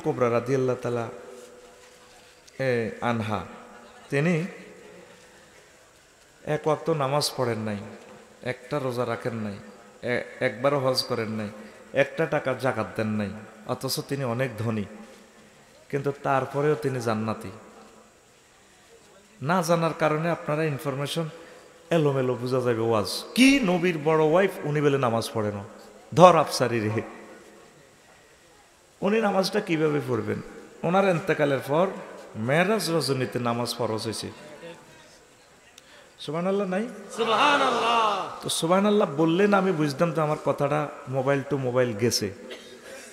কুবরা রাদিয়াল্লাহু তাআলা আনহা, তিনি এক ওয়াক্ত নামাজ পড়েন নাই, একটা রোজা রাখেন নাই, একবারও হজ করেন নাই, একটা টাকা জাকাত দেন নাই, অথচ তিনি অনেক ধনী, কিন্তু তারপরেও তিনি জান্নাতি। না জানার কারণে আপনারা ইনফরমেশন এলোমেলো বোঝা যাবে। ওয়াজ কি নবীর বড় ওয়াইফ, উনি বলে নামাজ পড়ে না, ধর আফসারি রে। উনি নামাজটা কিভাবে পড়বেন? ওনার এন্তেকালের পর মেরাজ রজনীতে নামাজ ফরজ হয়েছে। সুবহানাল্লাহ নাই? সুবহানাল্লাহ। তো সুবহানাল্লাহ বললেন, আমি বুঝতাম তো আমার কথাটা মোবাইল টু মোবাইল গেছে।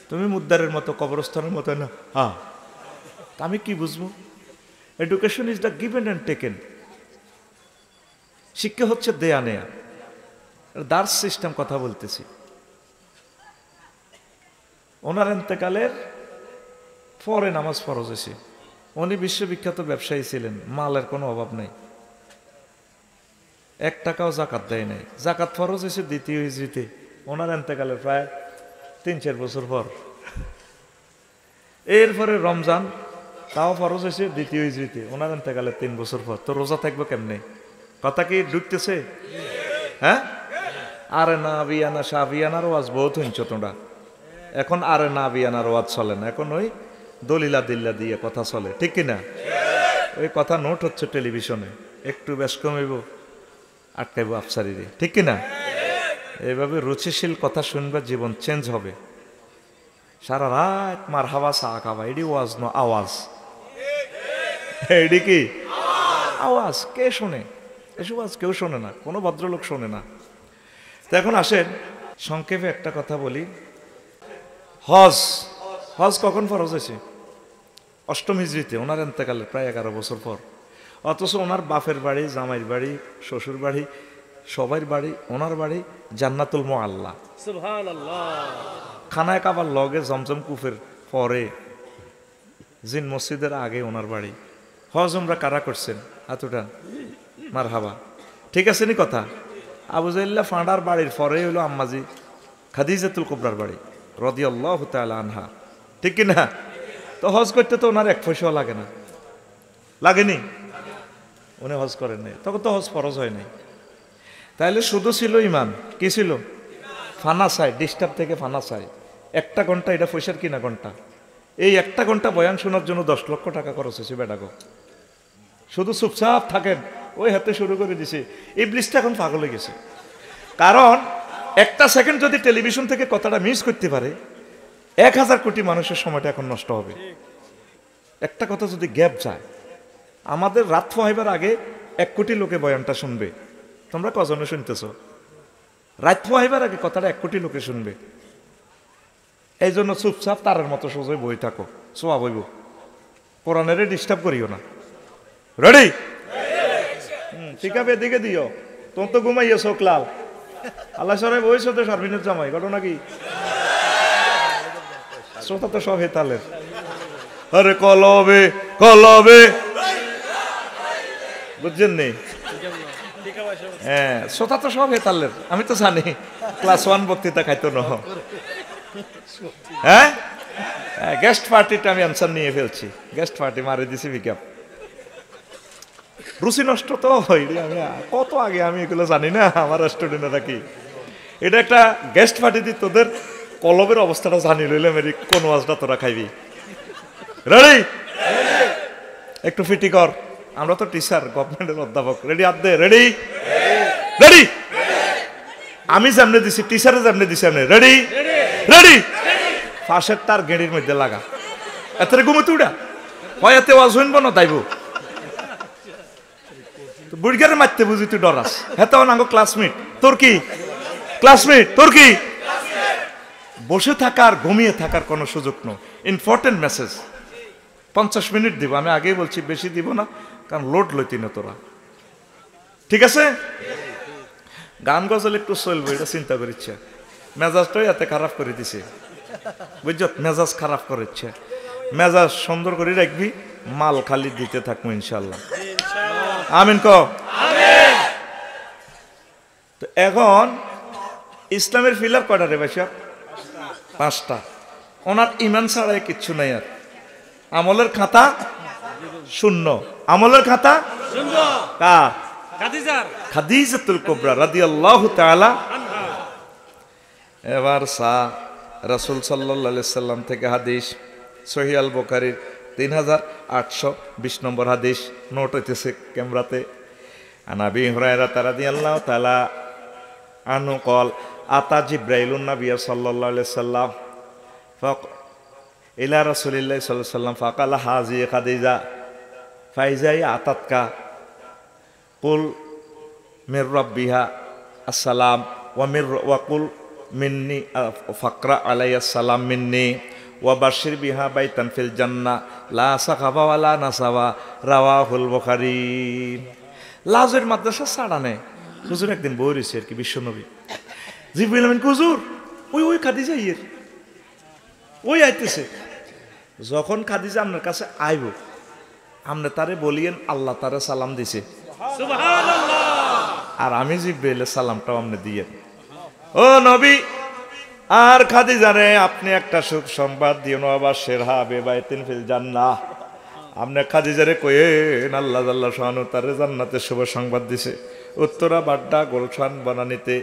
তুমি মুদ্দারের মতো কবরস্থানের মতো না, হ্যাঁ, আমি কি বুঝবো? Education is the given and taken. শিক্ষা হচ্ছে দেয়া নেয়া, দার্স সিস্টেম কথা বলতেছি। ওনার এন্তেকালের পরে নামাজ ফরজ হয়েছে। উনি বিশ্ববিখ্যাত ব্যবসায়ী ছিলেন, মালের কোনো অভাব নেই, এক টাকাও জাকাত দেয় নাই। জাকাত ফরজ হয়েছে দ্বিতীয় হিজরিতে, ওনার এন্তেকালের প্রায় 3-4 বছর পর। এরপরে রমজান, তাও ফরজ হয়েছে দ্বিতীয় হিজরিতে, ওনার এন্তেকালের 3 বছর পর। তো রোজা থাকবো কেমনে? কথা কি ঢুকতেছে? হ্যাঁ, আরে না বিয়ানা শাহ বিয়ানার ওয়াজ বহুত হইছ তোমরা। এখন আরে না বিয়ানার ওয়াজ চলে না, এখন ওই দলিলা দিল্লা দিয়ে কথা চলে, ঠিক কিনা? ওই কথা নোট হচ্ছে টেলিভিশনে, একটু বেশ কমাইব, আটকাইব আফসারিরে, ঠিক কিনা? এইভাবে রুচিশীল কথা শুনবে, জীবন চেঞ্জ হবে। সারা রাত মার হাওয়া চা খাওয়া, এডি ওয়াজ ন আওয়াজ, এডি কি আওয়াজ? কে শোনে এসব? আজ কেউ শোনে না, কোনো ভদ্রলোক শোনে না। তো এখন আসেন সংক্ষেপে একটা কথা বলি। হজ, হজ কখন ফরজ হয়েছে? 8ম হিজরিতে, ওনার এন্তেকালের প্রায় 11 বছর পর। অথচ ওনার বাপের বাড়ি, জামাইয়ের বাড়ি, শ্বশুর বাড়ি, সবার বাড়ি, ওনার বাড়ি জান্নাতুল মুআল্লা, সুবহানাল্লাহ। খানায় কাবার লগে, জমজম কূপের পরে, জিন মসজিদের আগে ওনার বাড়ি। হজ উমরা কারা করছেন? হাত উঠান, মারহাবা। ঠিক আছে নি কথা? আবু জাইল্লা ফাঁড়ার বাড়ির পরে হইল আম্মাজি খাদিজাতুল কুবরার বাড়ি রাদিয়াল্লাহু তাআলা আনহা, ঠিক কি না? তো হজ করতে তো ওনার 1 পয়সাও লাগে না, লাগেনি? উনি হজ করেন নাই, তখন তো হজ ফরজ হয় নাই। তাইলে শুধু ছিল ইমান, কি ছিল? ফানা চাই, ডিস্টার্ব থেকে ফানা চাই। 1টা ঘন্টা, এটা পয়সার কিনা ঘন্টা। এই 1টা ঘন্টা বয়ান শোনার জন্য 10 লক্ষ টাকা খরচ হয়েছে বেটাগো। শুধু চুপচাপ থাকেন, ওই হাতে শুরু করে দিছে। ইবলিসটা এখন পাগল হয়ে গেছে, কারণ 1টা সেকেন্ড যদি টেলিভিশন থেকে কথাটা মিস করতে পারে, 1000 কোটি মানুষের সময়টা এখন নষ্ট হবে। একটা কথা যদি গ্যাপ যায়, আমাদের রাত ফাইবার আগে 1 কোটি লোকে বয়ানটা শুনবে। তোমরা কজনে শুনতেছ? রাত ফাইবার আগে কথাটা 1 কোটি লোকে শুনবে। এই জন্য চুপচাপ তারের মতো সোজা বই থাকো, সোয়া বইব, কোরআনের ডিস্টার্ব করিও না। রেডি? ঠিক আছে, এদিকে দিও। তোর তো ঘুমাইয়া চোখ লাল। আল্লাহ সরাই বইছ তো সার্বিনের জামাই, ঘটনা কি? শ্রোতা তো সব হেতালের। আরে কলবে কলবে, বুঝছেন নি? হ্যাঁ, শ্রোতা তো সব হেতালের, আমি তো জানি। ক্লাস 1 বক্তৃতা খাইতো ন। হ্যাঁ, গেস্ট পার্টিটা আমি আনসার নিয়ে ফেলছি। গেস্ট পার্টি মারে দিছি বিজ্ঞাপ। রুচি নষ্ট তো হয়, আমি কত আগে, আমি এগুলো জানি না, আমার স্টুডেন্টরা কি। এটা একটা গেস্ট পার্টি দিয়ে তোদের কলবের অবস্থাটা জানি লইলে মেরি কোন ওয়াজটা তোরা খাইবি। রেডি? একটু ফিটি কর, আমরা তো টিচার, গভর্নমেন্টের অধ্যাপক। রেডি? হাত দে। রেডি? রেডি? আমি যেমনে দিছি, টিচারে যেমনে দিছি, আপনি রেডি? রেডি? ফাঁসের তার গেড়ির মধ্যে লাগা, এত ঘুমোতে উড়া হয়, এতে ওয়াজ শুনবো না তাইব। বুড়িগারে মারতে বুঝি তুই ডরাস। হ্যাঁ, তখন আঙ্গো ক্লাসমেট। তোর কি ক্লাসমেট? তোর কি? বসে থাকার, ঘুমিয়ে থাকার কোনো সুযোগ নেই। ইম্পর্টেন্ট মেসেজ 50 মিনিট দিব, আমি আগেই বলছি, বেশি দিব না, কারণ লোড লইতি না তোরা, ঠিক আছে? গান গজল একটু চলবে, এটা চিন্তা করিচ্ছে। মেজাজটাই এত খারাপ করে দিছে, বুঝছ? মেজাজ খারাপ করেছে। মেজাজ সুন্দর করে রাখবি, মাল খালি দিতে থাকবো ইনশাল্লাহ। আমিন ক। তো এখন ইসলামের পিলার কয়টা রে ভাই? 5টা। ওনার ইমান ছাড়াই কিচ্ছু নাই, আর আমলের খাতা শূন্য, আমলের খাতা শূন্য। কার? খাদিজাতুল কুবরা রাদিয়াল্লাহু তাআলা। এবার রাসূল সাল্লাল্লাহু আলাইহি সাল্লাম থেকে হাদিস, সহিহ আল বুখারীর 3820 নম্বর হাদিস, নোট হইতেছে ক্যামেরাতে। আনাবি হুরায়রা রাদিয়াল্লাহু তাআলা আনহু قال আতা জিবরাইলুন নবী সাল্লাল্লাহু আলাইহি সাল্লাম ইলা রাসূলিল্লাহ সাল্লাল্লাহু আলাইহি সাল্লাম ফাকালা হাজি খাদিজা ফাইজাই আতাতকা কুল মির রাব্বিহা আসসালাম ওয়া কুল মিন্নি ফাকরা আলাইহিস সালাম মিন্নি ওয়া বাশির বিহা বাইতান ফিল জান্নাহ লা সাখাবা ওয়ালা নাসাবা রাওয়াহুল বুখারী। লাজের মাদ্রাসা ছাড়া নেই। হুজুর একদিন বই রয়েছে আর কি, বিশ্বনবী জিবরিল আমিন হুজুর ওই খাদিজা ওই আইতেছে। যখন খাদিজা আপনার কাছে আইব, আপনি তারে বলিয়েন আল্লাহ তারে সালাম দিছে, সুবহানাল্লাহ, আর আমি জিবরিলের সালামটাও আপনি দিয়েন। ও নবী আর খাদিজারে আপনি একটা সুখ সংবাদ দিয়েন, আবার শেরহা বেবাইতিন ফিল জান্নাহ। আপনি খাদিজারে কইেন আল্লাহ জাল্লা শানু তারে জান্নাতের শুভ সংবাদ দিছে। উত্তরা বাড্ডা গোলশান বনানীতে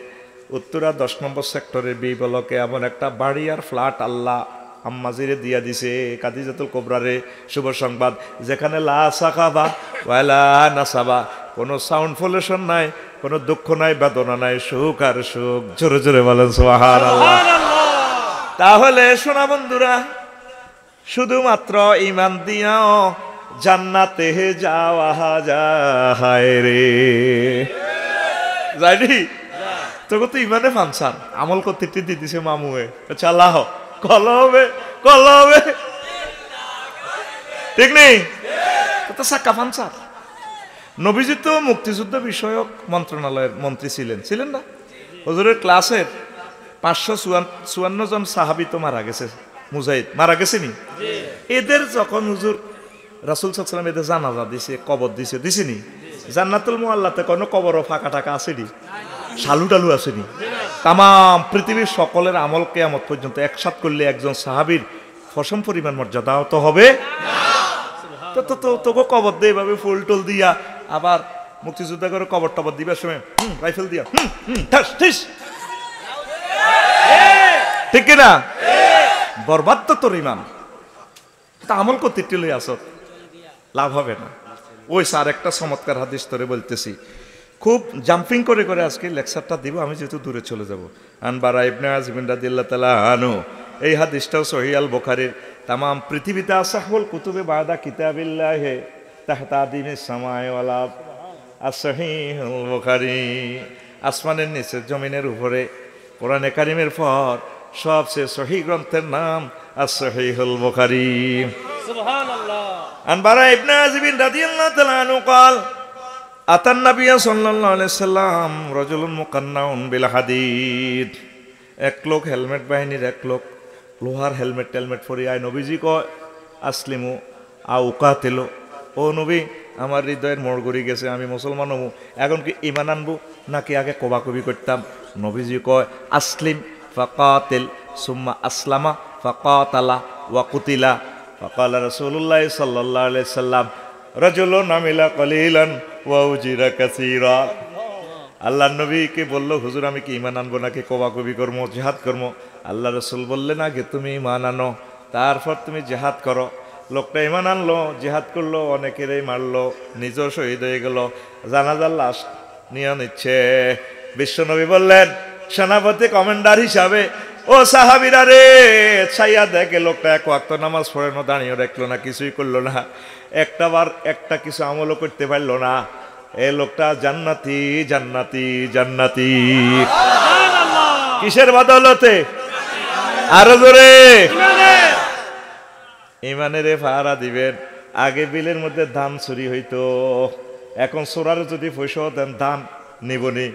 উত্তরা 10 নম্বর সেক্টরের বি ব্লকে এমন একটা বাড়ি আর ফ্ল্যাট আল্লাহ আম্মাজিরে দিয়া দিছে খাদিজাতুল কুবরারে শুভ সংবাদ, যেখানে লা সাখাবা ওয়ালা নাসাবা, কোনো সাউন্ড পলিউশন নাই, কোনো দুঃখ নাই, বেদনা নাই, সুখ আর সুখ। জোরে জোরে বলেন সুবহানাল্লাহ। তাহলে শোনা বন্ধুরা, শুধুমাত্র ঈমান দিয়াও জান্নাতে যাওয়া যায় রে, যাইনি তোকে তো ইমানে ফানসান আমল করতে দিয়ে দিছে মামুয়ে চালাহ কলবে কলবে, ঠিক নেই তো সাক্কা ফানসান। নবীজি তো মুক্তিযুদ্ধ বিষয়ক মন্ত্রণালয়ের মন্ত্রী ছিলেন না? হুজুরের ক্লাসের 554 জন সাহাবী তো মারা গেছে, মুজাহিদ মারা গেছে নি। এদের যখন হুজুর রাসূল সাল্লাল্লাহু আলাইহি ওয়াসাল্লাম এদের জানাজা দিছে, কবর দিছে নি? জান্নাতুল মুআল্লাতে কোনো কবরও ফাঁকা টাকা আসেনি, শালু টালু আসেনি। তাম পৃথিবীর সকলের আমল কিয়ামত পর্যন্ত একসাথ করলে একজন সাহাবীর ফসম পরিমাণ মর্যাদাও তো হবে না। তো তোকে কবর দিয়ে এভাবে ফুল টুল দিয়া, আবার মুক্তিযোদ্ধা করে কবর টবর দিবার সময় রাইফেল দিয়া ঠিক কিনা? বরবাদ তো তোর ইমান। তা আমল করতে টিলে আসো, লাভ হবে না। ওই স্যার একটা চমৎকার হাদিস তোরে বলতেছি, খুব জাম্পিং করে করে আজকে লেকচারটা দিব, আমি যেহেতু দূরে চলে যাব। আনবারা ইবনে আযিব রাদিয়াল্লাহু তাআলা আনহু, এই হাদিসটাও সহিহ আল বুখারীর। তাম পৃথিবীতে আসাহুল কুতুবে বাদা কিতাবিল্লাহি তাহতা আদিমিস সামায়ে ওয়াল আরদ, as-সহিহুল বুখারী। আসমানের নিচে জমিনের উপরে কোরআনে কারীমের পর সবচেয়ে সহিহ গ্রন্থের নাম as-সহিহুল বুখারী, সুবহানাল্লাহ। আনবারা ইবনে আযিব রাদিয়াল্লাহু তাআলা আনহু قال আতান নবী সাল্লাল্লাহু আলাইহি সাল্লাম রাজুলুন মুকান্নাউন বিল হাদিদ। এক লোক হেলমেট বাহিনীর এক লোক লোহার হেলমেট পরে আয়। নবীজি কয় আসলিমু আও উকাতিলু, ও নবী আমার হৃদয়ের মোড় ঘুরে গেছে, আমি মুসলমান হবো, এখন কি ঈমান আনবো নাকি আগে কবাকবি করতাম? নবীজি কয় আসলিম ফাকাতিল সুম্মা আসলামা ফাকাতালা ওয়া কুতিলা। ফাকালা রাসূলুল্লাহ সাল্লাল্লাহু আলাইহি সাল্লাম রাজুলুন আমিলা কলিলান ওয়া উজিরা কাসীরা। আল্লাহর নবীকে বলল, হুজুর আমি কি ঈমান আনবো নাকি কবাকবি করবো, জিহাদ করবো? আল্লাহ রাসূল বললেন আগে তুমি ঈমান আনো, তারপর তুমি জিহাদ করো। লোকটা ঈমান আনলো, জিহাদ করলো, অনেকেরই মারলো, নিজেও শহীদ হয়ে গেল, জানাজার লাশ নিয়ে নিচ্ছে। বিশ্বনবী বললেন সেনাপতি কমান্ডার হিসাবে, ও সাহাবীরা রে, ছাইয়া দেখে লোকটা এক ওয়াক্ত নামাজ পড়ে না, দাঁড়িয়ে রাখলো না, কিছুই করলো না, একটা কিছু আমলও করতে পারলো না। এই লোকটা জান্নাতি জান্নাতি জান্নাতি। কিসের বদৌলতে? আরো জোরে ইমানের পাহারা দিবেন। আগে বিলের মধ্যে ধান চুরি হইতো, এখন চোরার যদি পয়সা দেন ধান নিবনি।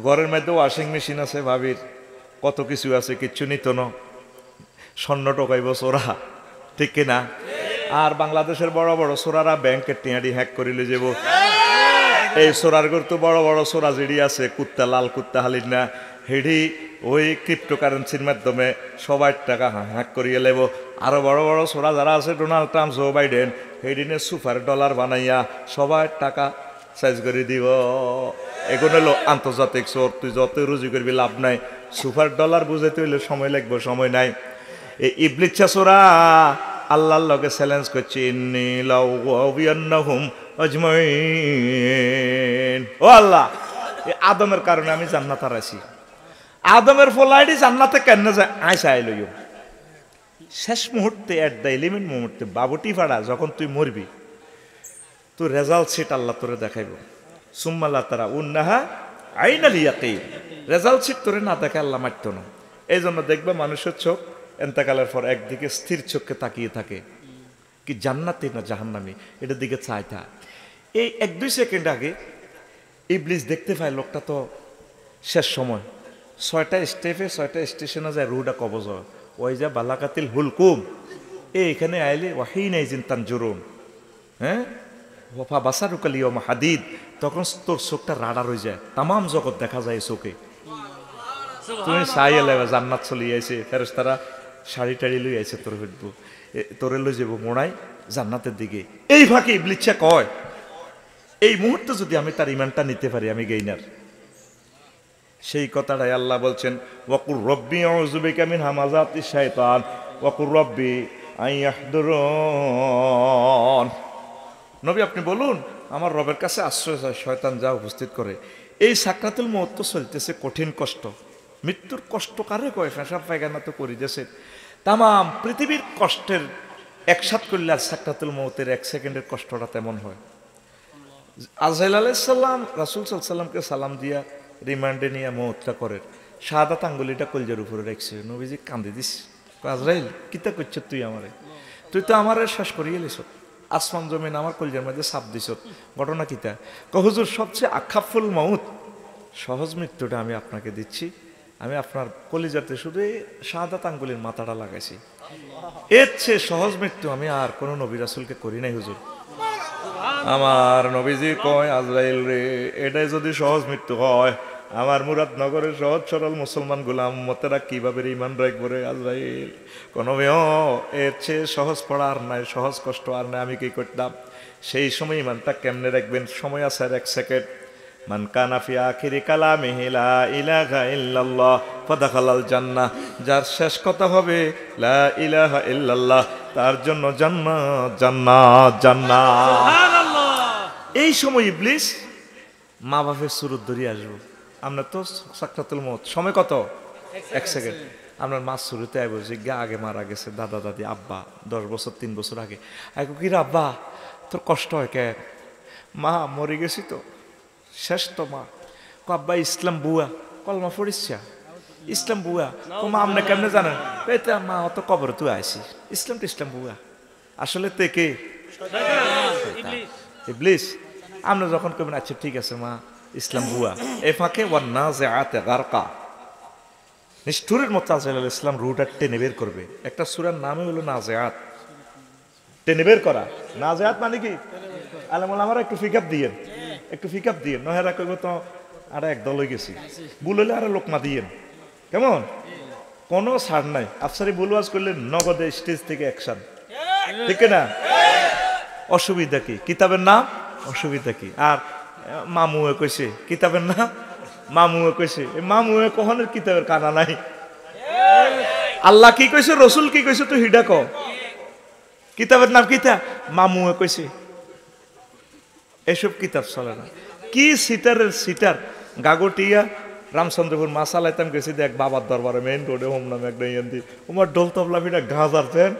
ঘরের মধ্যে ওয়াশিং মেশিন আছে, ভাবির কত কিছু আছে, কিচ্ছু নিত না, স্বর্ণ টোকাইব চোরা, ঠিক কিনা? আর বাংলাদেশের বড় বড় চোরারা ব্যাংকের টিয়াডি হ্যাক করিলে যাব। এই চোরার ঘর তো বড় বড় চোরা জিডি আছে, কুত্তা লাল কুত্তা হালির না, হেডি ওই ক্রিপ্টোকারেন্সির মাধ্যমে সবার টাকা হ্যাক করিয়ে লেব। আরো বড় বড় সোরা যারা আছে, ডোনাল্ড ট্রাম্প, জো বাইডেন, হেডিনে সুপার ডলার বানাইয়া সবার টাকা সাইজ করে দিব। এগুলো হলো আন্তর্জাতিক চোর। তুই যত রুজি করবি লাভ নাই। সুপার ডলার বুঝাইতে হইলে সময় লাগবে, সময় নাই। এই ইবলিচ্ছা চোরা আল্লাহর লগে চ্যালেঞ্জ করছে, ইন্নী লাউগিয়ান্নাহুম আজমাইন। ও আল্লাহ, এই আদমের কারণে আমি জান্নাত হারাইছি। আদমের ফলাইডি জান্নাতে কেন যায় আইসা আইলইও। শেষ মুহূর্তে এট দ্য এলিমেন্ট মুহূর্তে বাবুটি ফাড়া যখন তুই মরবি, তুই রেজাল্ট শিট আল্লাহ তোরে দেখাইব। সুম্মাল্লাহ তারা উন্নাহা আইনাল ইয়াকিন। রেজাল্ট শিট তোরে না দেখে আল্লাহ মারত না। এই জন্য দেখবে মানুষের চোখ এন্তেকালের পর একদিকে স্থির চোখে তাকিয়ে থাকে, কি জান্নাতি না জাহান্নামি এটার দিকে চাই থা। এই 1-2 সেকেন্ড আগে ইবলিস দেখতে পায় লোকটা তো শেষ সময়, 6টা স্টেপে 6টা স্টেশনে যায়, রুডা কবজ হয়। ওই যা বালাকাতিল হুলকুম, এখানে আইলে ওয়াহি নাই জিন্তান জুরুন, হ্যাঁ ওফা বাসারুকাল ইয়াউমা হাদিদ। তখন তোর চোখটা রাডার হয়ে যায়, তামাম জগৎ দেখা যায় চোখে। তুমি চাই এলে জান্নাত চলি আইছে, ফেরেশতারা শাড়ি টাড়ি লই আইছে, তোর হইব তোরে লই যাব মোড়াই জান্নাতের দিকে। এই ফাঁকে ইবলিসা কয়, এই মুহূর্তে যদি আমি তার ইমানটা নিতে পারি আমি গেইনার। সেই কথাটাই আল্লাহ বলছেন, ওয়াকুর রব্বি আউযু বিকা মিন হামাযাতিশ শাইতান ওয়াকুর রব্বি আইয়াহদুরুন। নবী আপনি বলুন আমার রবের কাছে আশ্রয় চাই, শয়তান যা উপস্থিত করে। এই সাকরাতুল মউত তো চলতেছে, কঠিন কষ্ট, মৃত্যুর কষ্ট কারে কয়? পেশাব পায়খানা তো করি দেশে তামাম পৃথিবীর কষ্টের একসাথ করলে আর সাকরাতুল মউতের 1 সেকেন্ডের কষ্টটা তেমন হয়। আজরাইল আলাইহিস সালাম রাসূল সাল্লাল্লাহু আলাইহি সাল্লামকে সালাম দিয়া রিমান্ডে নিয়ে মউতটা করে, শাহাদাত আঙ্গুলিটা কলজের উপরে রাখছে। নবীজি কান্দে দিস, আজরাইল কিতা করছ তুই আমারে? তুই তো আমারে শেষ করিয়ে লিস, আসমান জমিন আমার কলজের মধ্যে চাপ দিস, ঘটনা কিতা? হুজুর সবচেয়ে আখাফুল মউত, সহজ মৃত্যুটা আমি আপনাকে দিচ্ছি। আমি আপনার কলিজাতে শুধু এই শাহাদাত আঙ্গুলির মাথাটা লাগাইছি, এর চেয়ে সহজ মৃত্যু আমি আর কোনো নবী রাসূলকে করি নাই হুজুর। আমার নবীজি কয়, আজরাইল রে, এটাই যদি সহজ মৃত্যু হয়, আমার মুরাদনগরের সহজ সরল মুসলমান গোলাম মতেরা কিভাবে ঈমান রাখবো রে আজরাইল? কোনো এর চেয়ে সহজ পড়া আর নাই, সহজ কষ্ট আর নাই, আমি কি করতাম? সেই সময় ঈমানটা কেমনে রাখবেন? সময় আছে আর 1 সেকেন্ড। মান কানা ফি আখিরি কালামিহি লা ইলাহা ইল্লাল্লাহ ফাদাখালাল জান্নাহ। যার শেষ কথা হবে লা ইলাহা ইল্লাল্লাহ, তার জন্য জান্নাত জান্নাত জান্নাত। এই সময় ইবলিস মা বাপের সুরত ধরিয়ে আসবো। আমরা তো সাকরাতুল মউত সময় কত? 1 সেকেন্ড। আপনার মা শুরুতে আইব, জিজ্ঞা আগে মারা গেছে দাদা দাদি আব্বা 10 বছর 3 বছর আগে। আইকো কি রে আব্বা তোর কষ্ট হয় কে? মা মরে গেছি তো, শেষ তো মা। আব্বা ইসলাম বুয়া, কলমা পড়িসা ইসলাম বুয়া। মা আপনি কেমনে জানেন? মা অত কবর তুই আইসি, ইসলাম তো ইসলাম বুয়া। আসলে তে কে? ইবলিস। আমরা যখন কবেন আচ্ছা ঠিক আছে মা ইসলাম বুয়া, এই ফাঁকে ওয়ান্নাজিআতি গারকা, নিষ্ঠুরের মতো আজরাইল আলাইহিস সালাম রুটা টেনে বের করবে। একটা সূরার নামই হলো নাজিআত, টেনে বের করা। নাজিআত মানে কি? আলেমুল আমরা একটু ফিকাপ দিয়েন, একটু ফিকাপ দিয়েন, নহেরা কইব তো আর এক দল হয়ে গেছি, ভুল হলে আরো লোকমা দিয়েন, কেমন? কোনো ছাড় নাই। আফসারি বুলওয়াজ করলে নগদে স্টেজ থেকে অ্যাকশন, ঠিক না? অসুবিধা কি? কিতাবের নাম অসুবিধা কি? আর মামুয়ে কইছে কিতাবের নাম, মামুয়ে কইছে, মামুয়ে কখনের কিতাবের কানা নাই। আল্লাহ কি কইছে, রসুল কি কইছে, তুই হিডা ক। কিতাবের নাম কিতা? মামুয়ে কইছে। এসব কিতাব চলে না। কি সিটারের সিটার গাগটিয়া রামচন্দ্রপুর মাসালাইতাম গেছি দেখ বাবার দরবারে মেইন রোডে হোম নামে একটা ইয়ান্দি ওমার ডোল তবলা ফিটা গাজার ফ্যান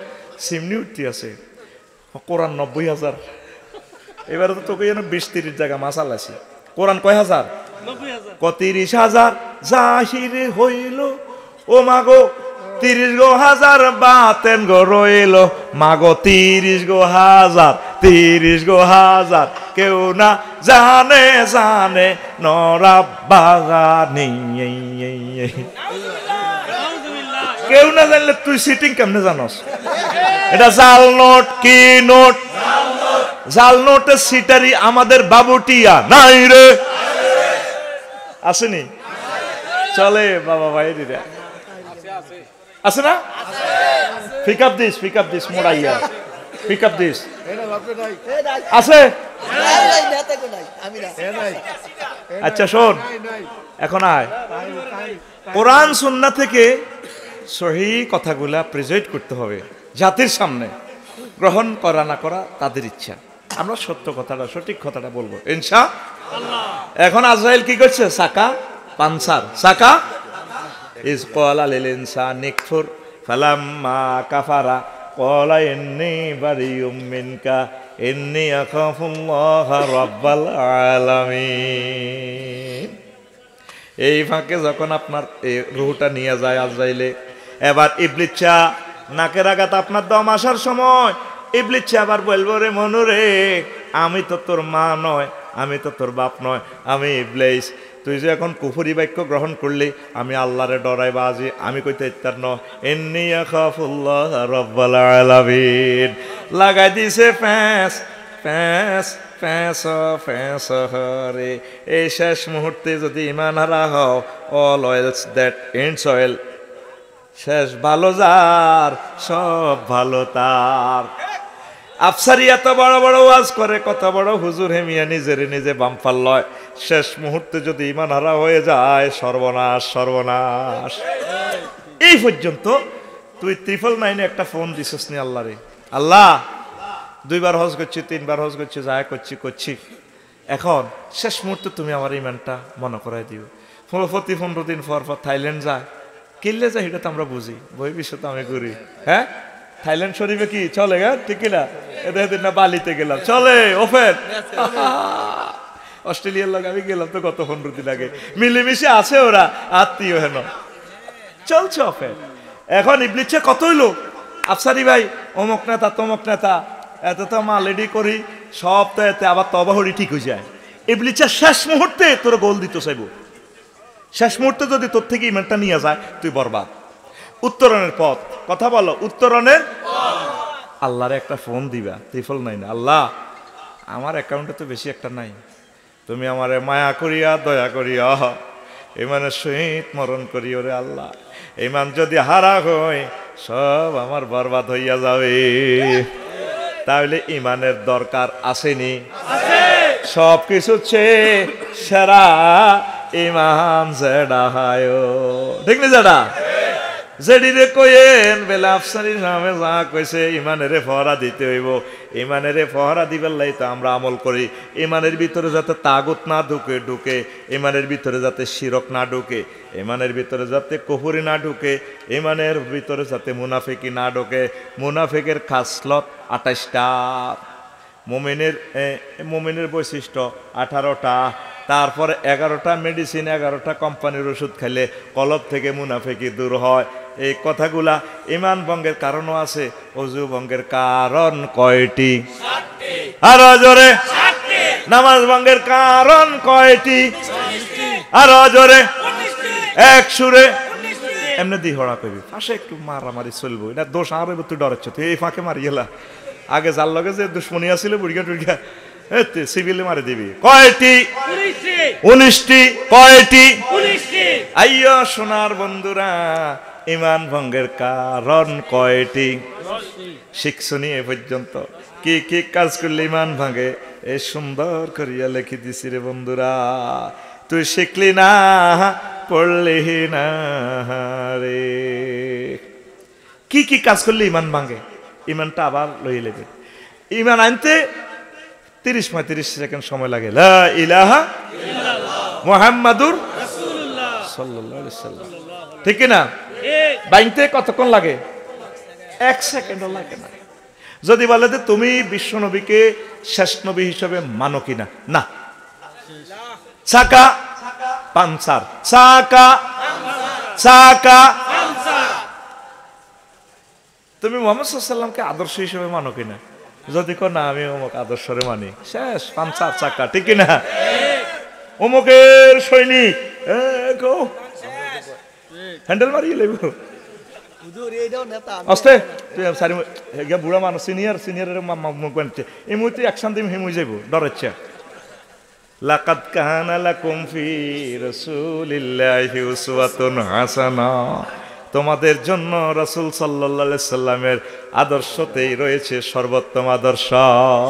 সিমনি উঠতে আছে, কোরআন 90,000। এবারে তো তোকে যেন 20-30 জায়গা মাসাল আছে। কোরআন কয় হাজার? 30,000 জাহিরে হইল ও মাগো 30,000 বাতেন গো রইল মাগো 30,000 কেউ না জানে জানে নরা বাগানি। কেউ না জানলে তুই সিটিং কেমনে জানস? এটা জাল নোট কি নোট? জাল নোটের সিটারি আমাদের বাবুটিয়া নাই রে, আসেনি? চলে বাবা ভাই দিদা আছে না? পিক আপ দিস মোড়াইয়া পিক আপ দিস আছে। আচ্ছা শোন, এখন আয় কোরআন সুন্নাহ থেকে সহিহ কথাগুলা প্রেজেন্ট করতে হবে জাতির সামনে। গ্রহণ করা না করা তাদের ইচ্ছা, আমরা সত্য কথাটা সঠিক কথাটা বলবো ইনশাআল্লাহ। এখন আজরাইল কি করছে? সাকা পানসার সাকা ইজ ক্বালা লিল ইনসানি কফুর ফালাম্মা কাফারা ক্বালা ইন্নী বারিয়ুম মিনকা ইন্নী আখাফুল্লাহ রাব্বাল আলামিন। এই ফাঁকে যখন আপনার এই রূহটা নিয়ে যায় আজরাইলে, এবার ইবলিসা নাকের আঘাত আপনার দম আসার সময় ইবলিসা আবার বলবো, রে মনুরে, আমি তো তোর মা নয়, আমি তো তোর বাপ নয়, আমি ইবলিস। তুই যে এখন কুফরি বাক্য গ্রহণ করলি, আমি আল্লাহরে ডরাই বাজি, আমি কইতে ইত্যার ন ইন্নী আখাফুল্লাহ রাব্বাল আলামিন। লাগাই দিছে প্যাঁচ প্যাঁচ প্যাঁচ প্যাঁচ রে। এই শেষ মুহূর্তে যদি ইমান হারা হও, all oils that ends oil, শেষ ভালো যার সব ভালো তার। আফসারি এত বড় বড় ওয়াজ করে, কত বড় হুজুর হেমিয়া নিজের নিজে বাম্পার লয়, শেষ মুহূর্তে যদি ইমান হারা হয়ে যায়, সর্বনাশ সর্বনাশ। এই পর্যন্ত তুই 999 একটা ফোন দিছিস নি আল্লাহ রে, আল্লাহ 2 বার হজ করছি, 3 বার হজ করছি, যা করছি, এখন শেষ মুহূর্তে তুমি আমার ইমানটা মনে করাই দিও। প্রতি 15 দিন পর থাইল্যান্ড যায়, কিনলে যায়, এটা তো আমরা বুঝি, বই বিশ্ব তো আমি ঘুরি। হ্যাঁ, থাইল্যান্ড শরীফে কি চলে গা? ঠিক না? এদের না বালিতে গেলাম, চলে ওপেন। অস্ট্রেলিয়ার লোক আমি গেলাম তো গত 15 দিন আগে, মিলেমিশে আছে ওরা, আত্মীয় হেন চলছে ওপেন। এখন ইবলিসে কত হইলো, আফসারি ভাই অমুক নেতা তমুক নেতা, এত তো মা লেডি করি, সব তো এতে আবার তবাহরি ঠিক হয়ে যায়। ইবলিসে শেষ মুহূর্তে তোর গোল দিতে চাইব, শেষ মুহূর্তে যদি তোর থেকে ইমানটা নিয়ে যায়, তুই বরবাদ। উত্তরণের পথ, কথা বলো, উত্তরণের আল্লাহরে একটা ফোন দিবা, 999, আল্লাহ আমার অ্যাকাউন্টে তো বেশি একটা নাই, তুমি আমারে মায়া করিয়া দয়া করিয়া ইমানের সহিত মরণ করিও রে আল্লাহ। ইমান যদি হারা হয়, সব আমার বরবাদ হইয়া যাবে। তাহলে ইমানের দরকার আসেনি? সব কিছু চেয়ে সেরা ইমান যেডা হয়, ঠিক না? যেডা যেডিরে কইেন বেলা আফসারির নামে যা কইছে, ইমানেরে ফহরা দিতে হইব। ইমানেরে ফহরা দিবার লাই তো আমরা আমল করি। ইমানের ভিতরে যাতে তাগুত না ঢুকে, ইমানের ভিতরে যাতে শিরক না ঢুকে, ইমানের ভিতরে যাতে কুফরি না ঢুকে, ইমানের ভিতরে যাতে মুনাফিকি না ঢুকে। মুনাফিকের খাসলত 28টা, মুমিনের বৈশিষ্ট্য 18টা, তারপরে 11টা মেডিসিন, 11টা কোম্পানির ওষুধ খাইলে কলব থেকে মুনাফিকি দূর হয়। এই কথাগুলা ইমান ভঙ্গের কারণও আছে। ওযু ভঙ্গের কারণ কয়টি? আরো জোরে। নামাজ ভঙ্গের কারণ কয়টি? আরো জোরে। এক সুরে এমনি দি হড়া কইবি, পাশে একটু মারামারি চলবো, এটা দোষ আর তুই ডরাচ্ছ, তুই এই ফাঁকে মারি গেলা। আগে যার লগে যে দুশ্মনী আছিল বুড়িয়া টুড়িয়া সিভিলে মারি দিবি। কয়টি? 19টি। কয়টি? 19টি। আইয়া সোনার বন্ধুরা, ইমান ভঙ্গের কারণ কয়টি? শিখছনি এ পর্যন্ত? কি কি কাজ করলে ইমান ভাঙে, এই সুন্দর করিয়া লিখে দিছি রে বন্ধুরা। তুই শিখলি না, পড়লি না রে। কি কি কাজ করলে ইমান ভাঙে? ইমানটা আবার লইয়ে নেবে। ইমান আনতে 30-35 সেকেন্ড সময় লাগে। লা ইলাহা ইল্লাল্লাহ মুহাম্মাদুর রাসূলুল্লাহ সাল্লাল্লাহু আলাইহি ওয়াসাল্লাম, ঠিক না? বাইনতে কতক্ষণ লাগে? 1 সেকেন্ডও লাগে না। যদি বলে যে তুমি বিশ্ব নবীকে শেষ নবী হিসেবে মানো কিনা, না। চাকা পানসার, চাকা চাকা পানসার। তুমি মুহাম্মদ সাল্লাল্লাহু আলাইহি ওয়াসাল্লামকে আদর্শ হিসেবে মানো কিনা? যদি কো না, আমি অমুক আদর্শরে মানি, শেষ, পানসার চাকা, ঠিক কিনা? অমুকের সৈনিক, হ্যান্ডেল মারিয়ে লেব আস্তে। বুড়া মানুষ, সিনিয়রের মুখ বানছে, এই মুহূর্তে অ্যাকশন দিম, হেমুই যাইব, ডরাচ্ছে। লাকাদ কানা লাকুম ফি রাসূলিল্লাহি উসওয়াতুন হাসানাহ, তোমাদের জন্য রাসূল সাল্লাল্লাহু আলাইহি সাল্লামের আদর্শতেই রয়েছে সর্বোত্তম আদর্শ।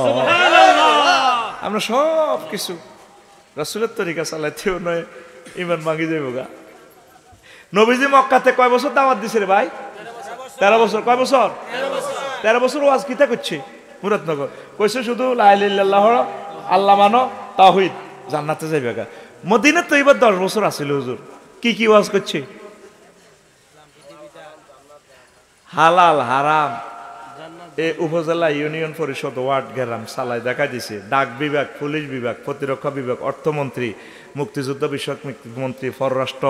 সুবহানাল্লাহ। আমরা সব কিছু রাসূলের তরিকা চালাইতেও নয়, ইমান ভাঙি যাইব গা। নবীজি মক্কাতে কয় বছর দাওয়াত দিছে রে ভাই? 13 বছর। কয় বছর? 13 বছর ওয়াজ কিতা করছে মুরাদনগর? কইছে শুধু লা ইলাহা ইল্লাল্লাহ, আল্লাহ মানো, তাওহীদ, জান্নাতে যাইবে গা। মদিনাতে তো এবার 10 বছর আছিল হুজুর। কি কি ওয়াজ করছে? হালাল হারাম এই উপজেলা ইউনিয়ন পরিষদ ওয়ার্ড গ্রাম চালাই দেখা দিছে। ডাক বিভাগ, পুলিশ বিভাগ, প্রতিরক্ষা বিভাগ, অর্থমন্ত্রী, মুক্তিযুদ্ধ বিষয়ক মন্ত্রী, পররাষ্ট্র,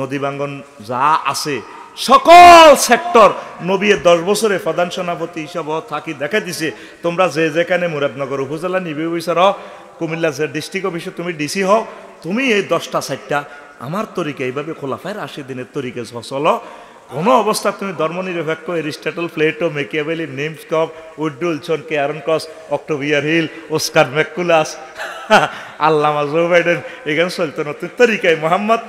নদী বাঙ্গন যা আছে সকল সেক্টর নবী 10 বছরে প্রধান সেনাপতি হিসাবে থাকি দেখা দিছে। তোমরা যে যেখানে মুরাদনগর উপজেলা নিবি অফিসার হও, কুমিল্লা যে ডিস্ট্রিক্ট অফিসে তুমি ডিসি হও, তুমি এই 10টা 4টা আমার তরিকা এইভাবে খোলাফায়ের 80 দিনের তরিকা চলো। কোনো অবস্থা তুমি ধর্মনিরপেক্ষ এরিস্টটল, প্লেটো, মেকিয়াভেলি, নিমস্কপ, উডুলসন, কেয়ারন ক্রস, অক্টোভিয়ার হিল, ওস্কার ম্যাকুলাস, আল্লামা জো বাইডেন, এখানে চলতো নতুন তরিকায় মোহাম্মদ।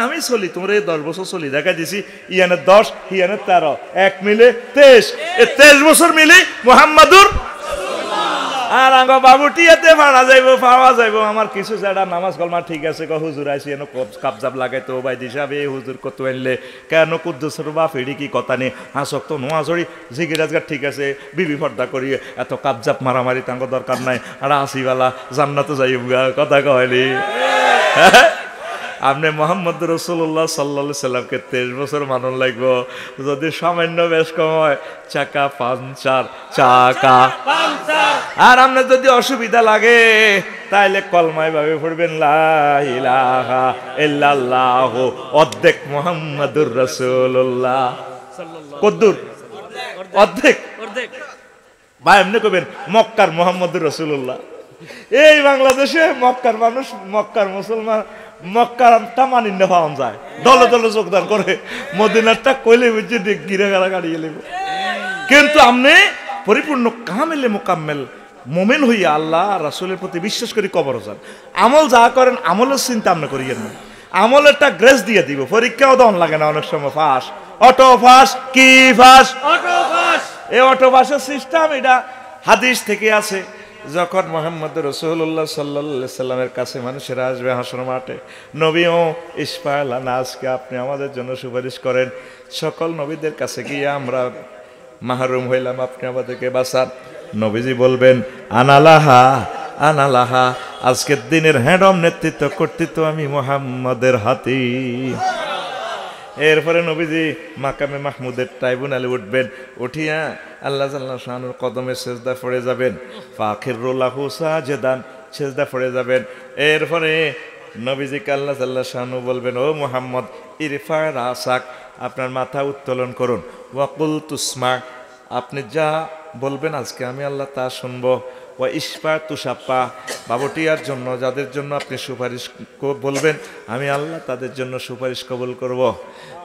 আমি চলি, তোমরা এই 10 বছর চলি দেখা দিছি। ইয়ানে 10, ইয়ানে 13, এক মিলে 23। এই 23 বছর মিলি মোহাম্মদুর। আর আঙ্গ বাবুটিয়াতে পাওয়া যাইব আমার কিছু যারা নামাজ কলমা ঠিক আছে, হুজুর আইসি এনে কাবজাব লাগাইতো বাই দিশাবে হুজুর কত আনলে কেন কুদ্দুসের বা ফেরি কি কথা নেই, হাসক তো নোয়া জড়ি জিগিরাজগার ঠিক আছে, বিবি পর্দা করি, এত কাবজাব মারামারি তাঙ্গ দরকার নাই, আর আসিওয়ালা জান্নাতে যাইব কথা কয়নি। আপনি মোহাম্মদ রাসূলুল্লাহ সাল্লাল্লাহু আলাইহি সাল্লামকে 23 বছর মানন লাগব। যদি সামান্য বেশ কম হয়, চাকা পাঞ্চার, চাকা পাঞ্চার। আর আপনার যদি অসুবিধা লাগে তাইলে কলমায় ভাবে পড়বেন লা ইলাহা ইল্লাল্লাহ অর্ধেক মুহাম্মাদুর রাসূলুল্লাহ। কদ্দুর? অর্ধেক। ভাই এমনি কবেন মক্কার মুহাম্মাদুর রাসূলুল্লাহ। এই বাংলাদেশে মক্কার মানুষ, মক্কার মুসলমান, মক্কারটা মানিন্য পাওয়া যায়, দলে দলে যোগদান করে। মদিনারটা কইলে বুঝছি গিরে গাড়া গাড়িয়ে নেব। কিন্তু আপনি পরিপূর্ণ কামেলে মোকাম্মেল মোমেন হইয়া আল্লাহ রাসূলের প্রতি বিশ্বাস করি কবর যান। আমল যা করেন আমলের চিন্তা আপনি করিয়েন না, আমলেরটা গ্রেস দিয়ে দিব। পরীক্ষাও দন লাগে না অনেক সময়, ফাঁস অটো ফাঁস। কি ফাঁস? অটো ফাঁস। এই অটো ফাঁসের সিস্টেম এটা হাদিস থেকে আছে। যখন মুহাম্মদ রাসূলুল্লাহ সাল্লাল্লাহু আলাইহি সাল্লামের কাছে মানুষেরা আসবে হাসর মাঠে, নবীও ইসফালানা, আজকে আপনি আমাদের জন্য সুপারিশ করেন। সকল নবীদের কাছে গিয়ে আমরা মাহরুম হইলাম, আপনি আমাদেরকে বাঁচান। নবীজি বলবেন আনালাহা আনালাহা, আজকের দিনের হ্যাডম নেতৃত্ব কর্তৃত্ব আমি মুহাম্মদের হাতে। এরপরে নবীজি মাকামে মাহমুদের ট্রাইব্যুনালে উঠবেন, উঠিয়া আল্লাহ জাল্লাহ শানুর কদমে সেজদা পড়ে যাবেন। ফাখিরু লাহু সাজেদান, সেজদা পড়ে যাবেন। এরপরে নবীজিকে আল্লাহ জাল্লাহ শানু বলবেন, ও মুহাম্মদ ইরফা রাসাক, আপনার মাথা উত্তোলন করুন। ওয়াকুল তুসমা, আপনি যা বলবেন আজকে আমি আল্লাহ তা শুনবো। ওয়া ইশফা তুষাপ্পা, বাবুটিয়ার জন্য যাদের জন্য আপনি সুপারিশ বলবেন আমি আল্লাহ তাদের জন্য সুপারিশ কবুল করব।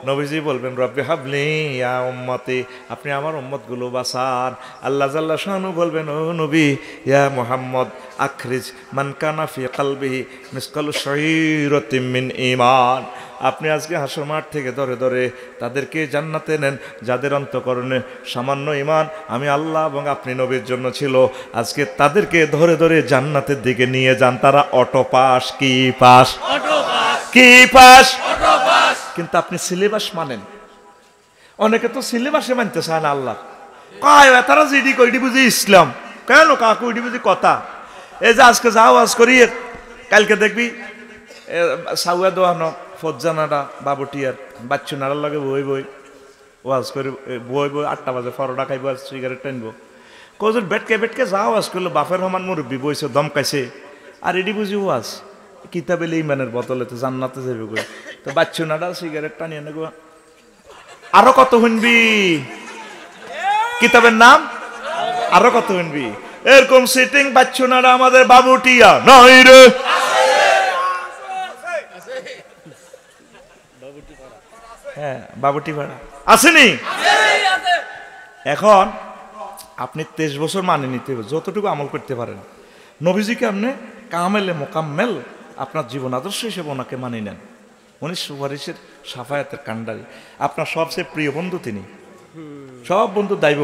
নবীজি বলবেন রব্বি হাবলি ইয়া উম্মতি, আপনি আমার উম্মতগুলো বাঁচান। আল্লাহ জাল্লা শানু বলবেন, ও নবী ইয়া মুহাম্মদ আখরিজ মান কানা ফি কলবিহি মিসকালু শাইরাতিন মিন ঈমান, আপনি আজকে হাসর মাঠ থেকে ধরে ধরে তাদেরকে জান্নাতে নেন যাদের অন্তঃকরণে সামান্য ঈমান আমি আল্লাহ এবং আপনি নবীর জন্য ছিল। আজকে তাদেরকে ধরে ধরে জান্নাতের দিকে নিয়ে যান। তারা অটো পাস। কি পাস? কি পাস? কিন্তু আপনি সিলেবাস মানেন, অনেকে তো সিলেবাসে মানতে চায় না। আল্লাহ কয় তারা জিডি কইডি বুঝি ইসলাম, কেন কাকু ইডি বুঝি কথা। এই যে আজকে যাও আজ করি, কালকে দেখবি সাউয়া দোয়ানো ফজ্জানাটা বাবুটিয়ার বাচ্চু নাড়ার লাগে বই বই ওয়াজ করে, বই বই 8টা বাজে পরোটা খাইব, সিগারেট টানবো। কজন বেটকে বেটকে যাও আজ করলো, বাপের সমান মুরব্বী বইছে দমকাইছে, আর এডি বুঝি ওয়াজ কিতাবেলে ইমানের বদলে তো জান্নাতে যাবে গো। তো বাচ্চু নাড়া সিগারেট টানিয়ে নেব, আরো কত শুনবি কিতাবের নাম, আরো কত শুনবি। এরকম সিটিং বাচ্চু নাড়া আমাদের বাবুটিয়া নয় রে, হ্যাঁ বাবুটি ভাড়া আসেনি। এখন আপনি 23 বছর মানে নিতে হবে, যতটুকু আমল করতে পারেন। নবীজিকে আপনি কামেলে মোকাম্মেল আপনার জীবন আদর্শ হিসেবে ওনাকে মানি নেন। উনি সুপারিশের সাফায়াতের কাণ্ডারি, আপনার সবচেয়ে প্রিয় বন্ধু তিনি। সব বন্ধু দাইব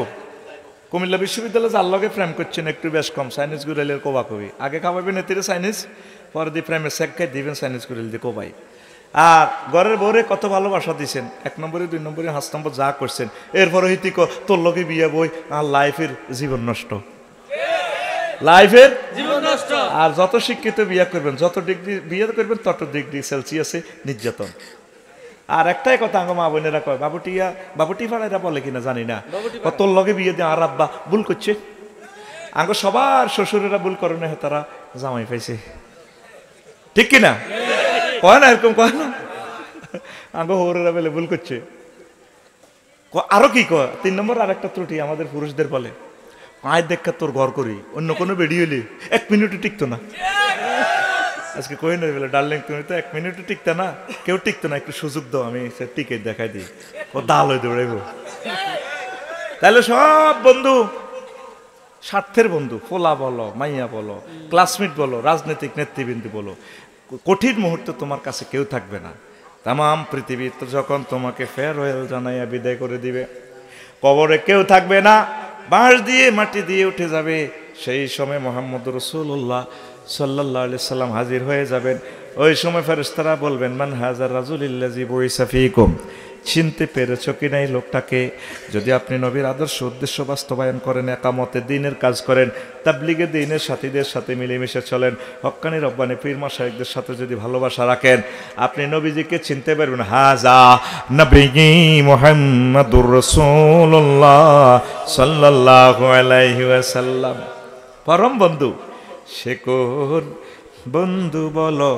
কুমিল্লা বিশ্ববিদ্যালয়ে যার লগে প্রেম করছেন একটু বেশ কম, চাইনিজ গুড়াইলের কোবা কবি আগে খাওয়াবেন এতে চাইনিজ, পরে দিয়ে প্রেমের শেখ খাই দিবেন চাইনিজ গুড়াইল দিয়ে কোবাই। আর ঘরের বউরে কত ভালোবাসা দিচ্ছেন, 1 নম্বরে 2 নম্বরে 5 নম্বর যা করছেন, এরপরে হইতে তোর লগে বিয়ে বই আর লাইফের জীবন নষ্ট, লাইফের জীবন নষ্ট। আর যত শিক্ষিত বিয়ে করবেন, যত ডিগ্রি বিয়ে করবেন, তত ডিগ্রি সেলসিয়াসে নির্যাতন। আর একটাই কথা আঙ্গ মা বোনেরা কয়, বাবুটি ফাড়াইরা বলে কিনা জানি না, তোর লগে বিয়ে দিয়ে আর আব্বা ভুল করছে। আঙ্গ সবার শ্বশুরেরা ভুল করে না, তারা জামাই পাইছে, ঠিক কিনা কয় না, এরকম কয় না? আঙ্গ হৌরেরা বলে ভুল করছে। আরো কি কয়, 3 নম্বর আর একটা ত্রুটি আমাদের পুরুষদের বলে, আয় দেখা তোর ঘর করি, অন্য কোনো বেডি হইলে 1 মিনিটও টিকতো না। আজকে কই না বলে, ডার্লিং তুমি তো 1 মিনিটও টিকতে না, কেউ টিকতো না, একটু সুযোগ দাও, আমি টিকে দেখাই দিই, ও দাল হয়ে দৌড়াইব। তাহলে সব বন্ধু স্বার্থের বন্ধু, ফোলা বলো, মাইয়া বলো, ক্লাসমেট বলো, রাজনৈতিক নেতৃবৃন্দ বলো, কঠিন মুহূর্তে তোমার কাছে কেউ থাকবে না। তাম পৃথিবী তো যখন তোমাকে ফেয়ারওয়েল জানাইয়া বিদায় করে দিবে, কবরে কেউ থাকবে না, বাঁশ দিয়ে মাটি দিয়ে উঠে যাবে, সেই সময় মুহাম্মদ রাসূলুল্লাহ সাল্লাল্লাহু আলাইহি সাল্লাম হাজির হয়ে যাবেন। ওই সময় ফেরেশতারা বলবেন, মান হাযার রাজুলিল্লাযী বুইসা ফীকুম, চিনতে পেরেছ কি না এই লোকটাকে? যদি আপনি নবীর আদর্শ উদ্দেশ্য বাস্তবায়ন করেন, একামতে দ্বীনের কাজ করেন, তাবলীগে দ্বীনের সাথীদের সাথে মিলেমিশে চলেন, হক্কানি রব্বানি পীর মাশায়েখদের সাথে যদি ভালোবাসা রাখেন, আপনি নবীজিকে চিনতে পারবেন। হাযা নবী মুহাম্মাদুর রাসূলুল্লাহ সাল্লাল্লাহু আলাইহি ওয়াসাল্লাম, পরম বন্ধু। সে কোন বন্ধু বলো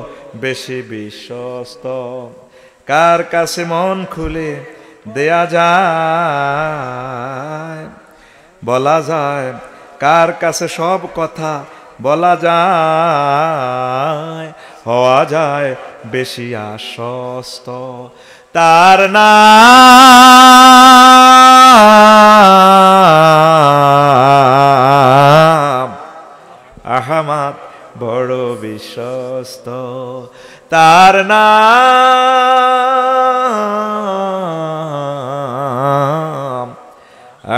বেশি বিশ্বস্ত, কার কাছে মন খুলে দেয়া যায়, বলা যায়, কার কাছে সব কথা বলা যায়, হওয়া যায় বেশি আশ্বস্ত, তার নাম আহমদ বড় বিশ্বস্ত, তার নাম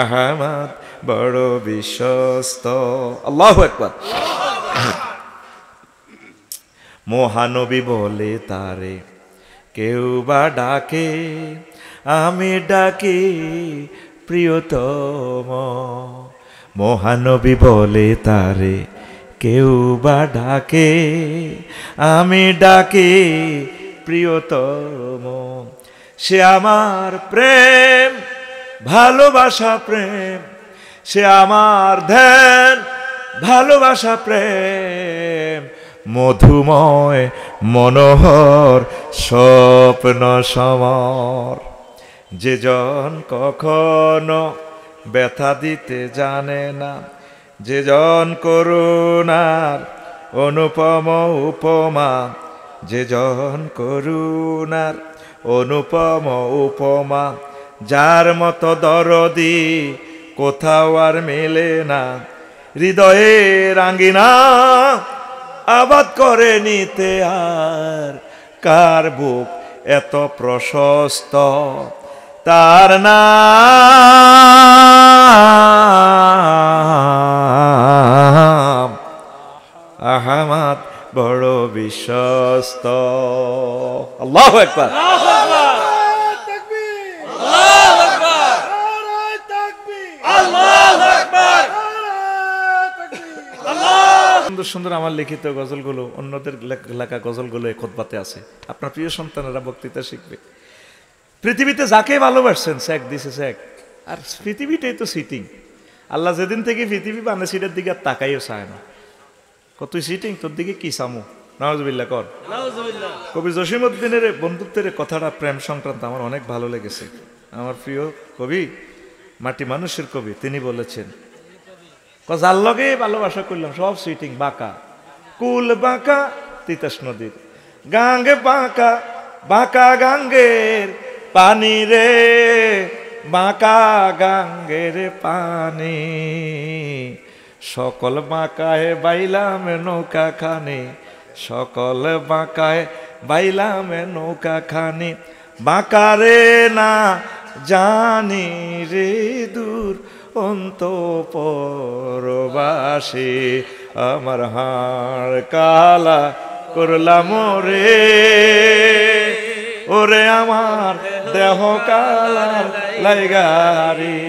আহমদ বড় বিশ্বস্ত। আল্লাহু আকবার। মহানবী বলে তারে কেউ বা ডাকে, আমি ডাকি প্রিয়তম। মহানবী বলে তারে কেউ বা ডাকে, আমি ডাকি প্রিয়তম। সে আমার প্রেম, ভালোবাসা প্রেম, সে আমার ধ্যান, ভালোবাসা প্রেম, মধুময় মনোহর স্বপ্ন সমর। যে জন কখনো ব্যথা দিতে জানে না, যে জন করুণার অনুপম উপমা, যে জন করুণার অনুপম উপমা, যার মতো দরদি কোথাও আর মেলে না, হৃদয়ের আঙ্গিনা আবাদ করে নিতে আর কার বুক এত প্রশস্ত, তার নাম আহমদ বড় বিশ্বস্ত। আল্লাহু আকবার। সুন্দর সুন্দর আমার লিখিত গজলগুলো, অন্যদের লেখা গজলগুলো এই খুতবাতে আছে, আপনার প্রিয় সন্তানেরা বক্তৃতা শিখবে। পৃথিবীতে যাকে ভালোবাসছেন শেখ দিছে শেখ, আর পৃথিবীটাই তো সিটিং। আল্লাহ যেদিন থেকে পৃথিবী বানে সিটের দিকে আর তাকাইও চায় না, কতই সিটিং, তোর দিকে কি চামু। নাউজুবিল্লাহ কর। কবি জসিমউদ্দিনের বন্ধুত্বের কথাটা প্রেম সংক্রান্ত আমার অনেক ভালো লেগেছে। আমার প্রিয় কবি, মাটি মানুষের কবি, তিনি বলেছেন, যার লগে ভালোবাসা করলাম সব সুইটিং, বাঁকা কুল বাঁকা তিতাস নদীর, গাঙ্গে বাঁকা বাঁকা গাঙ্গের পানি রে, বাঁকা গাঙ্গের পানি, সকল বাঁকায় বাইলাম নৌকা খানে, সকল বাঁকায় বাইলাম নৌকা খানি, বাঁকারে না জানি রে দূর অন্তঃপুরবাসী, আমার হাড় কালা করলাম রে, ওরে আমার দেহ কালার লাইগারি,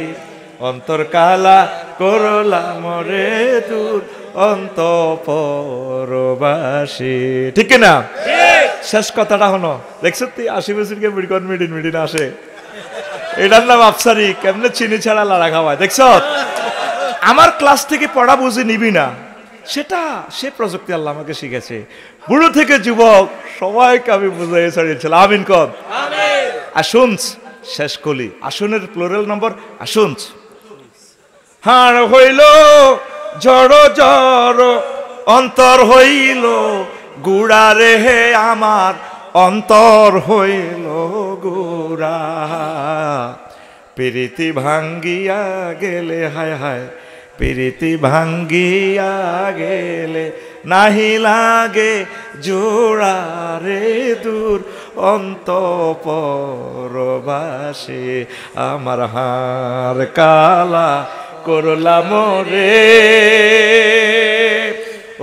অন্তর কালা করলাম রে দূর অন্তঃপুরবাসী। ঠিক না? শেষ কথাটা হলো, দেখছ তুই 80 বছরকে মিডিন আসে, এটার নাম আফসারি, কেমনে চিনি ছাড়া লাড়া খাওয়ায়। দেখছ আমার ক্লাস থেকে পড়া বুঝে নিবি না, সেটা সে প্রযুক্তি আল্লাহ আমাকে শিখেছে। বুড়ো থেকে যুবক সবাইকে আমি বুঝাই ছাড়িয়েছিলাম। আমিন কর। আসুনস শেষ কলি, আসনের প্লুরাল নম্বর আসুনস। হাড় হইল জড় জড় অন্তর হইল গুড়া রে হে আমার অন্তর হইল গুড়া, প্রীতি ভাঙ্গিয়া গেলে হায় হায় প্রীতি ভাঙ্গিয়া গেলে নাহি লাগে জোড়া রে দূর অন্তঃপুরবাসী, আমার হাড় কালা করলাম রে,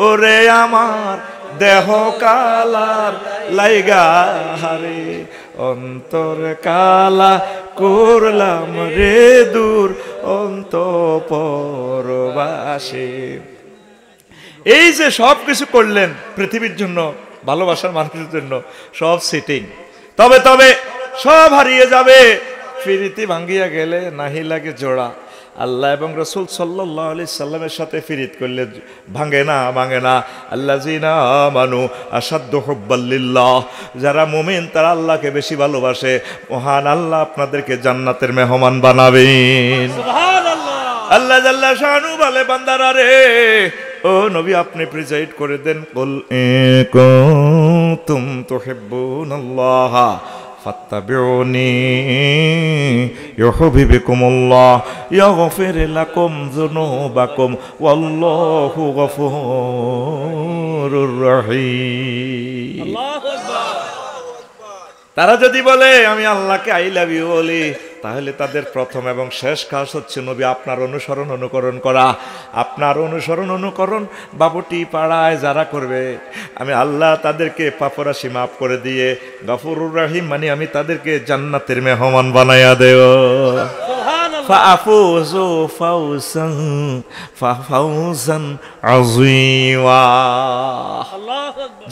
ওরে আমার দেহ কালার লাইগা হারে, অন্তর কালা করলাম রে দূর অন্তঃপুরবাসী। এই যে সব কিছু করলেন পৃথিবীর জন্য, ভালোবাসার মানুষের জন্য, সব সেটিং, তবে তবে সব হারিয়ে যাবে, প্রীতি ভাঙ্গিয়া গেলে নাহি লাগে জোড়া। আল্লাহ এবং রসুল সাল্লাল্লাহু আলাইহি সাল্লামের সাথে ফিরিত করলে ভাঙে না। আল্লাযিনা আমানু আশাদ্দু হুব্বাল লিল্লাহ, যারা মুমিন তারা আল্লাহকে বেশি ভালোবাসে। মহান আল্লাহ আপনাদেরকে জান্নাতের মেহমান বানাবেন। সুবহানাল্লাহ। আল্লাহ জাল্লা শানু বলে, বান্দারা রে, ও নবী আপনি প্রিসাইড করে দেন, কুল ইন কুনতুম তুহিব্বুনাল্লাহ ফাত্তাবিউনি ইউহিব্বুকুমুল্লাহ ইয়াগফির লাকুম যুনুবাকুম ওয়াল্লাহু গফুরুর রহিম। আল্লাহু আকবার। তারা যদি বলে আমি আল্লাহকে আই লাভ ইউ বলি, তাহলে তাদের প্রথম এবং শেষ কাজ হচ্ছে নবী আপনার অনুসরণ অনুকরণ করা। আপনার অনুসরণ অনুকরণ বাবুটি পাড়ায় যারা করবে, আমি আল্লাহ তাদেরকে পাপরাশি মাফ করে দিয়ে গফুরুর রহিম মানে আমি তাদেরকে জান্নাতের মেহমান বানাইয়া দেব। ফাফুজু ফাউজান ফাফাউজান আযীমা।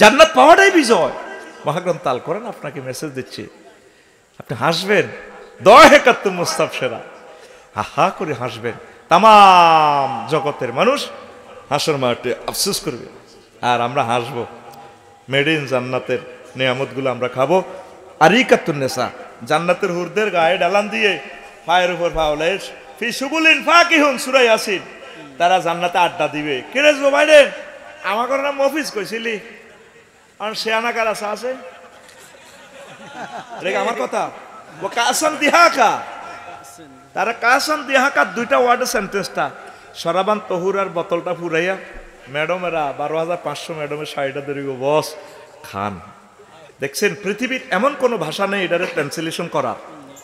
জান্নাত পাওয়াটাই বিজয়। মহাগ্রন্থ আল কোরআন আপনাকে মেসেজ দিচ্ছি, আপনি হাসবেন। দহেকাত মুস্তাবশিরা, হা হা করে হাসবেন। তাম জগতের মানুষ হাসর মাঠে আফসোস করবে, আর আমরা হাসবো। মেড ইন জান্নাতের নিয়ামতগুলো আমরা খাবো। আর ইকাতুন্নেসা, জান্নাতের হুরদের গায়ে ডালান দিয়ে পায়ের উপর ফাউলেস ফি সুবুলিন ফাকিহুন সূরা ইয়াসিন, তারা জান্নাতে আড্ডা দিবে। কিরে জো বাইডেন, আমার নাম মফিজ কইছিলি, আর সে আনাকার আশা আছে রেখে আমার কথা। ও কাসান দিহাকা, তারা কাসান দিহাকা দুইটা ওয়ার্ডের সেন্টেন্সটা, সরাবান তহুরার বোতলটা ফুরাইয়া ম্যাডামেরা 12,500 ম্যাডামের শাড়িটা ধরিব বস খান। দেখছেন পৃথিবীর এমন কোনো ভাষা নেই এটারে ট্রান্সলেশন করার।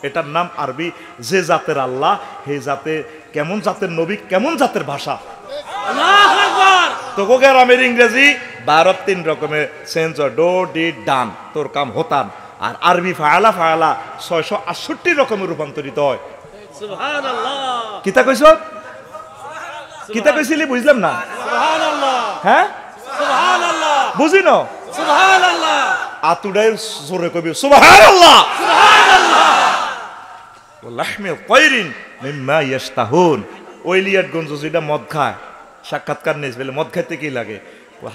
এটার নাম আরবি। যে জাতের আল্লাহ, হে জাতে কেমন জাতের নবী, কেমন জাতের ভাষা। তো গ্রামের ইংরেজি 12-3 রকমের চেঞ্জ হয়, ডো ডিড ডান, তোর কাম হতান। আর আরবি ফায়ালা ফায়ালা 668 রকমের রূপান্তরিত হয়। সুবহানাল্লাহ। কিতা কইছ, কিতা কইছিলি বুঝলাম না। সুবহানাল্লাহ। হ্যাঁ সুবহানাল্লাহ, বুঝি না। সুবহানাল্লাহ। আতুডাই জোরে কবি সুবহানাল্লাহ। সুবহানাল্লাহ। ওয়ালাহমি তায়রিন মিম্মা ইয়াশতাহুন। ওইলিয়াটগঞ্জ যেটা মদ খায়, সাক্ষাৎকার নিয়ে বলে মদ খাইতে কি লাগে,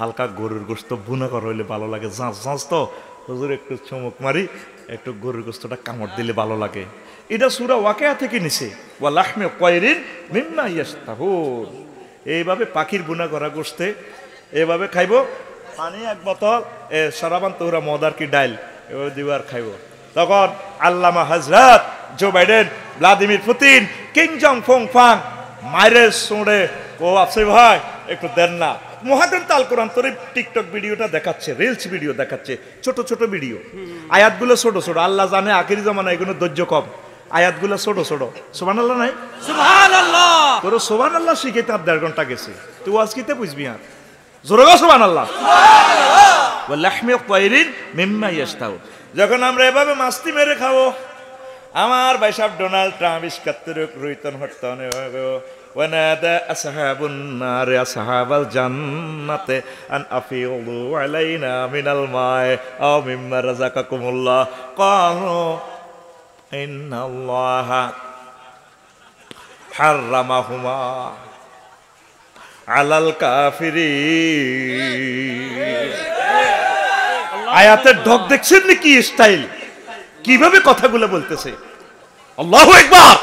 হালকা গরুর গোশত ভুনা করা হইলে ভালো লাগে। ঝাঁস তো হুজুর একটু চমক মারি, একটু গরুর গোশতটা কামড় দিলে ভালো লাগে। এটা সূরা ওয়াকিয়া থেকে নিছে, ওয়ালাহমি তায়রিন মিম্মা ইয়াশতাহুন। এইভাবে পাখির বুনা করা গোশতে এইভাবে খাইব। পানি 1 বোতল, সরাবান তোহরা মদার কি ডাইল এভাবে দিবার খাইব। তখন আল্লামা হযরত জো বাইডেন, ভ্লাদিমির পুতিন, কিং জং ফং ফাং মাইরে সোঁড়ে, ও আপসে ভাই একটু দেন না। মহাগ্রন্থ আল কোরআন তোর টিকটক ভিডিওটা দেখাচ্ছে, রিলস ভিডিও দেখাচ্ছে, ছোট ছোট ভিডিও, আয়াতগুলো ছোট ছোট। আল্লাহ জানে আখিরি জামানা এগুলো ধৈর্য কম, আয়াতগুলো ছোট ছোট। সুবহানাল্লাহ নাই? সুবহানাল্লাহ। তোর সুবহানাল্লাহ শিখে তার 1.5 ঘন্টা গেছে, তুই আজকিতে বুঝবি আর জোরে গো সুবহানাল্লাহ। ওয়া লাহমি তায়রিন মিম্মা ইয়াশতাউ। যখন আমরা এভাবে মাস্তি মেরে খাবো, আমার ভাই সাহেব ডোনাল্ড ট্রাম্প ৭১ রুইতন হটতন ওয়ানাদা আসহাবুন নার আসহাবাল জান্নাতে আন আফিউলু আলাইনা মিনাল মাই আও মিম্মা রাযাকাকুমুল্লাহ ক্বালু ইন্নাল্লাহা হাররামাহুমা আলাল কাফিরিন। আয়াতের ঢক দেখছেন নাকি স্টাইল, কিভাবে কথাগুলো বলতেছে। আল্লাহু আকবার।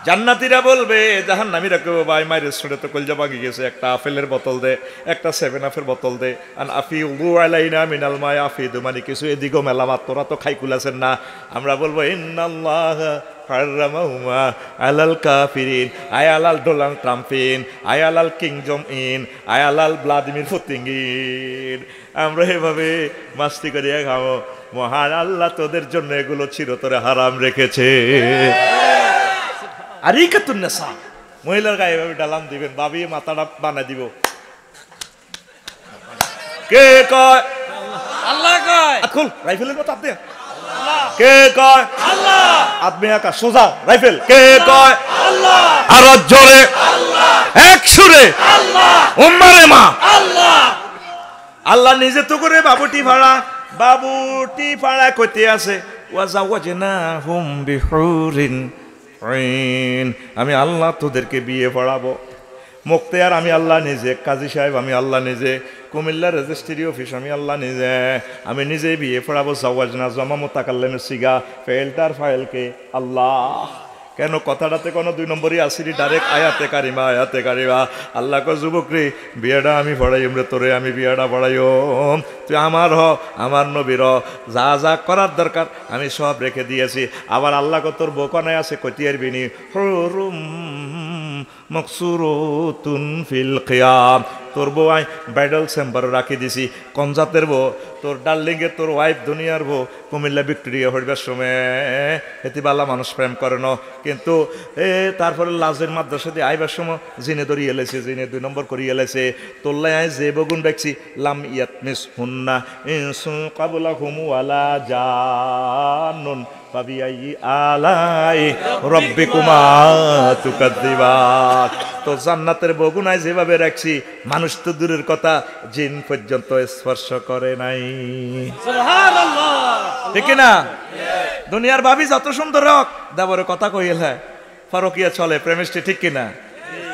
জান্নাতীরা বলবে জাহান্নামীরা কেউ ভাই মায়ের রেস্টুরেন্টে তো কলজা ভাঙি গেছে, একটা আপেলের বোতল দে, একটা 7 আপের বোতল দে। আন আফিউযু আলাইনা মিনাল মাই আফিদু, মানে কিছু এদিকেও মেলামাত, তোরা তো খাই কুলাছেন না। আমরা বলবো ইন্নাল্লাহা হাররামাহুমা আলাল কাফিরিন। আয় আলাল ডোনাল্ড ট্রাম্পিন, আয় আলাল কিং জং ইন, আয় আলাল ভ্লাদিমির পুতিন। আমরা এভাবে মাস্তি করিয়া খাবো। মহান আল্লাহ তোদের জন্য এগুলো চিরতরে হারাম রেখেছে। আরিকাতুন নিসা, মহিলার গায়ে এভাবে ডালাম দিবেন, ভাবি মাথাটা বানা দিব। কে কয়? আল্লাহ কয়। খুল রাইফেলের মতো আপনি। কে কয়? আল্লাহ। আপনি একা সোজা রাইফেল। কে কয়? আল্লাহ। আরো জোরে আল্লাহ, এক সুরে আল্লাহ, উম্মারে মা আল্লাহ। আল্লাহ নিজে তো করে বাবুটি ভাড়া কইতে আছে ওয়াজাওয়াজনাহুম বিহুরিন আইন। আমি আল্লাহ তোদেরকে বিয়ে পড়াবো। মুক্তিয়ার আমি আল্লাহ নিজে, কাজী সাহেব আমি আল্লাহ নিজে, কুমিল্লা রেজিস্ট্রি অফিস আমি আল্লাহ নিজে, আমি নিজেই বিয়ে পড়াবো। জাওয়াজনা জমা মুতাকাল্লিমের সিগা, ফেলটার ফাইলকে আল্লাহ। কেন কথাটাতে কোনো 2 নম্বরই আসিনি, ডাইরেক্ট আয়াতে কারিমা আয়াতে কারিমা। আল্লাহ কো যুবক রে, বিয়েটা আমি পড়াইম রে তোরে, আমি বিয়েটা পড়াইম, তুই আমার আমার নবীর যা যা করার দরকার আমি সব রেখে দিয়েছি। আবার আল্লাহ কো তোর বোকানায় আছে কতিয়ার বিনি হুরুম মকসুরতুন ফিল কিয়াম। তোর বউ আই ব্রাইডাল চেম্বারে রাখি দিছি, কনজাতের বউ, তোর ডার্লিংয়ের তোর ওয়াইফ দুনিয়ার বউ কুমিল্লা ভিক্টোরিয়া হইবার সময় হেতি বালা মানুষ প্রেম করে ন, কিন্তু তারপরে লাজের মাদ্রাসা দিয়ে আইবার সময় জিনে ধরিয়ে এলেছে, জিনে 2 নম্বর করিয়ে এলেছে। তোল্লাই আই যে বগুন দেখছি লাম ইয়াত মিস হুন্না ইনসু কাবুলা হুমু আলা জানুন ফাবিআই আলাই রাব্বিকুমা তুকাদ্দিবান। তো জান্নাতের বগুনায় যেভাবে রাখছি, মানুষ তো দূরের কথা জিন পর্যন্ত স্পর্শ করে নাই। সুবহানাল্লাহ। ঠিক না? দুনিয়ার ভাবি যত সুন্দর হোক, দেবরের কথা কইলে ফারকিয়া চলে, প্রেমিষ্টি, ঠিক কিনা?